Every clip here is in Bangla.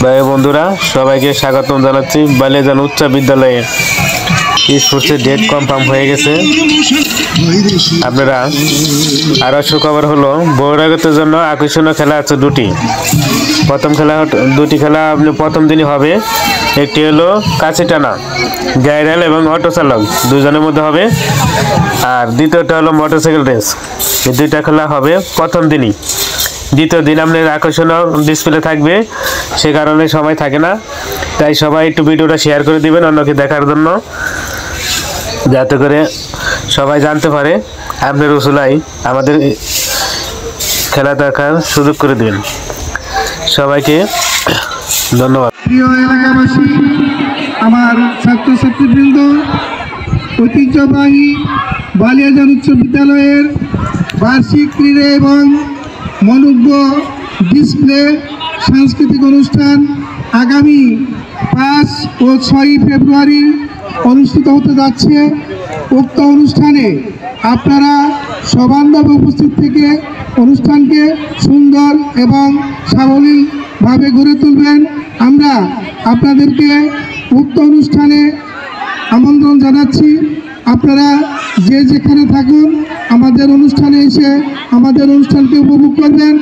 ভাই বন্ধুরা সবাইকে স্বাগতম জানাচ্ছি বালিয়াজান উচ্চ বিদ্যালয়ে। স্পোর্টসের ডেট কনফার্ম হয়ে গেছে। আপনারা আরও সুখবর হলো বহিরাগতের জন্য আকর্ষণীয় খেলা আছে দুটি। দুটি খেলা আপনি প্রথম দিনই হবে। একটি হলো কাছে টানা গাইরাল এবং অটো চালক দুজনের মধ্যে হবে, আর দ্বিতীয়টা হলো মোটরসাইকেল রেস। এই দুইটা খেলা হবে প্রথম দিনই। দ্বিতীয় দিন আপনার আকর্ষণীয় ডিসপ্লে থাকবে, সে কারণে সময় থাকে না। তাই সবাই একটু ভিডিওটা শেয়ার করে দিবেন অন্যকে দেখার জন্য, যাতে করে সবাই জানতে পারে আপনার রসুলাই আমাদের খেলা দেখার সুযোগ করে দিবেন। সবাইকে ধন্যবাদ। প্রিয় এলাকাবাসী, আমার ছাত্রছাত্রীবৃন্দ, ঐতিহ্যবাহী বালিয়াজান উচ্চ বিদ্যালয়ের বার্ষিক ক্রীড়া এবং মনোজ্ঞ ডিসপ্লে সাংস্কৃতিক অনুষ্ঠান আগামী 5 ও 6 ফেব্রুয়ারি অনুষ্ঠিত হতে যাচ্ছে। উক্ত অনুষ্ঠানে আপনারা সবান্ধবে উপস্থিত থেকে অনুষ্ঠানকে সুন্দর এবং সাবলীলভাবে গড়ে তুলবেন। আমরা আপনাদেরকে উক্ত অনুষ্ঠানে আমন্ত্রণ জানাচ্ছি। আপনারা যে যেখানে থাকুন আমাদের অনুষ্ঠানে এসে আমাদের অনুষ্ঠানকে উপভোগ করবেন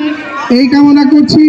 এই কামনা করছি।